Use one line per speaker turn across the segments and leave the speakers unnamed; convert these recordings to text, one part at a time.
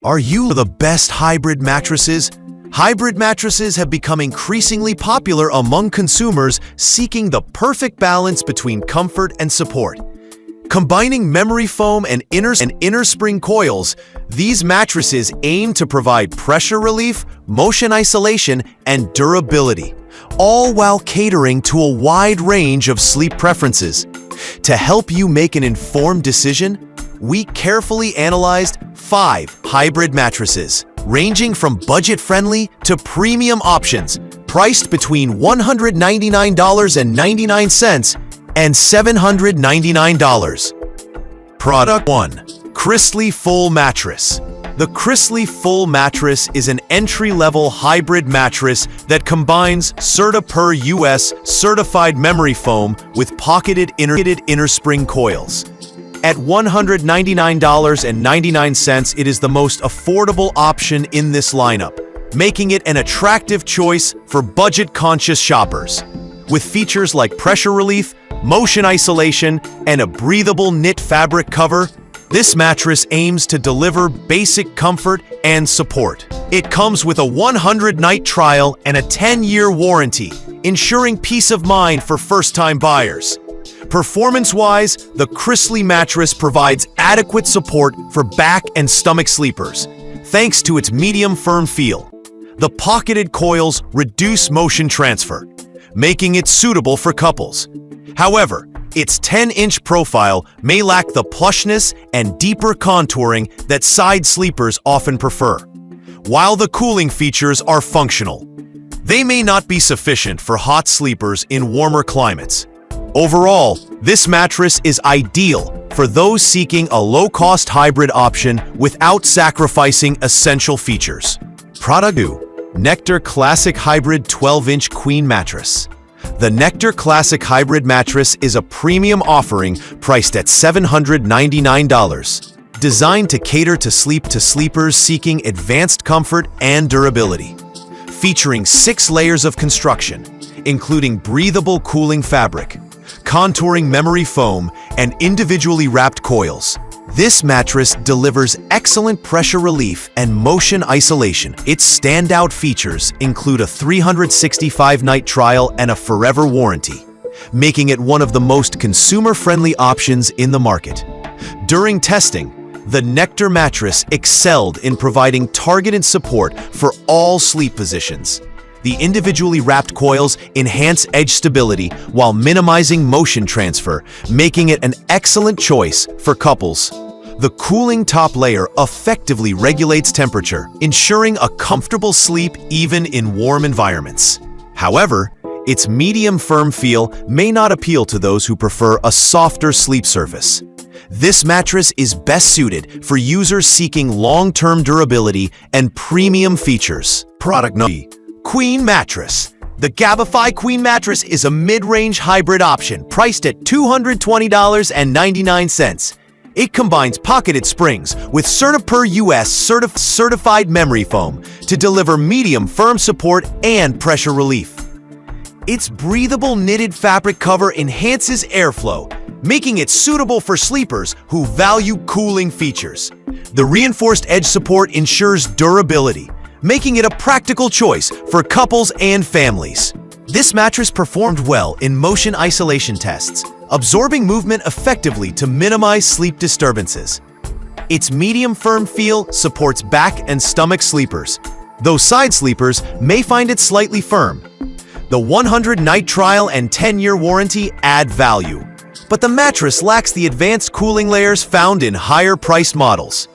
Are you the best hybrid mattresses? Hybrid mattresses have become increasingly popular among consumers seeking the perfect balance between comfort and support. Combining memory foam and inner spring coils, these mattresses aim to provide pressure relief, motion isolation, and durability, all while catering to a wide range of sleep preferences. To help you make an informed decision, we carefully analyzed 5 hybrid mattresses, ranging from budget-friendly to premium options, priced between $199.99 and $799. Product 1. Chrysly Full Mattress. The Chrysly Full Mattress is an entry-level hybrid mattress that combines CertaPur US certified memory foam with pocketed inner spring coils. At $199.99, it is the most affordable option in this lineup, making it an attractive choice for budget-conscious shoppers. With features like pressure relief, motion isolation, and a breathable knit fabric cover, this mattress aims to deliver basic comfort and support. It comes with a 100-night trial and a 10-year warranty, ensuring peace of mind for first-time buyers. Performance-wise, the Chrysly mattress provides adequate support for back and stomach sleepers, thanks to its medium firm feel. The pocketed coils reduce motion transfer, making it suitable for couples. However, its 10-inch profile may lack the plushness and deeper contouring that side sleepers often prefer. While the cooling features are functional, they may not be sufficient for hot sleepers in warmer climates. Overall, this mattress is ideal for those seeking a low-cost hybrid option without sacrificing essential features. Prodigu Nectar Classic Hybrid 12-inch Queen Mattress. The Nectar Classic Hybrid Mattress is a premium offering priced at $799, designed to cater to sleepers seeking advanced comfort and durability. Featuring 6 layers of construction, including breathable cooling fabric, contouring memory foam, and individually wrapped coils, this mattress delivers excellent pressure relief and motion isolation. Its standout features include a 365-night trial and a forever warranty, making it one of the most consumer-friendly options in the market. During testing, the Nectar mattress excelled in providing targeted support for all sleep positions. The individually wrapped coils enhance edge stability while minimizing motion transfer, making it an excellent choice for couples. The cooling top layer effectively regulates temperature, ensuring a comfortable sleep even in warm environments. However, its medium firm feel may not appeal to those who prefer a softer sleep surface. This mattress is best suited for users seeking long-term durability and premium features. Product 3. Queen Mattress. The Gabify Queen Mattress is a mid-range hybrid option priced at $220.99. It combines pocketed springs with CertaPur US certified memory foam to deliver medium firm support and pressure relief. Its breathable knitted fabric cover enhances airflow, making it suitable for sleepers who value cooling features. The reinforced edge support ensures durability, making it a practical choice for couples and families. This mattress performed well in motion isolation tests, absorbing movement effectively to minimize sleep disturbances. Its medium firm feel supports back and stomach sleepers, though side sleepers may find it slightly firm. The 100-night trial and 10-year warranty add value, but the mattress lacks the advanced cooling layers found in higher-priced models.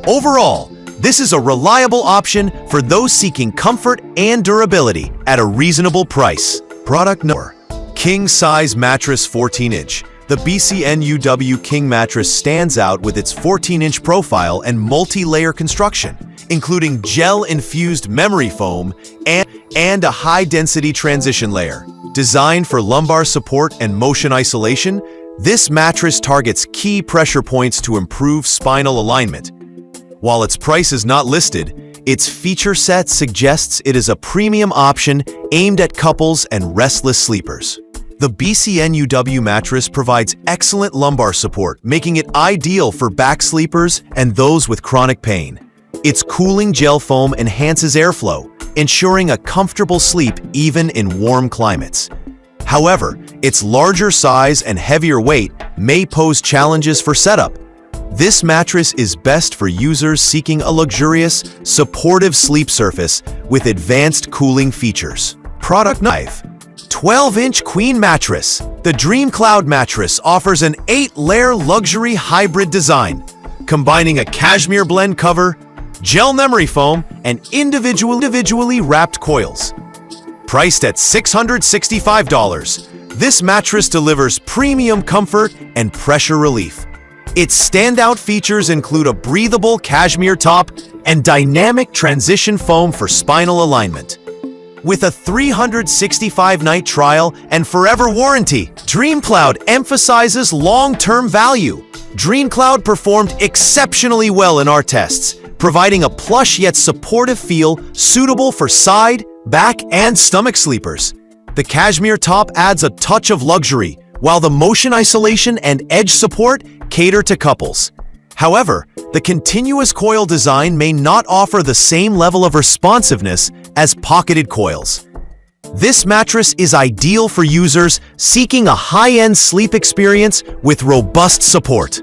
Overall, this is a reliable option for those seeking comfort and durability at a reasonable price. Product 4. King Size Mattress 14-inch. The BCNUW King Mattress stands out with its 14-inch profile and multi-layer construction, including gel-infused memory foam and a high-density transition layer. Designed for lumbar support and motion isolation, this mattress targets key pressure points to improve spinal alignment. While its price is not listed, its feature set suggests it is a premium option aimed at couples and restless sleepers. The BCNUW mattress provides excellent lumbar support, making it ideal for back sleepers and those with chronic pain. Its cooling gel foam enhances airflow, ensuring a comfortable sleep even in warm climates. However, its larger size and heavier weight may pose challenges for setup. This mattress is best for users seeking a luxurious, supportive sleep surface with advanced cooling features. Product 5. 12-inch Queen Mattress. The DreamCloud mattress offers an 8-layer luxury hybrid design, combining a cashmere blend cover, gel memory foam, and individually wrapped coils. Priced at $665, this mattress delivers premium comfort and pressure relief. Its standout features include a breathable cashmere top and dynamic transition foam for spinal alignment. With a 365-night trial and forever warranty, DreamCloud emphasizes long-term value. DreamCloud performed exceptionally well in our tests, providing a plush yet supportive feel suitable for side, back, and stomach sleepers. The cashmere top adds a touch of luxury, while the motion isolation and edge support cater to couples. However, the continuous coil design may not offer the same level of responsiveness as pocketed coils. This mattress is ideal for users seeking a high-end sleep experience with robust support.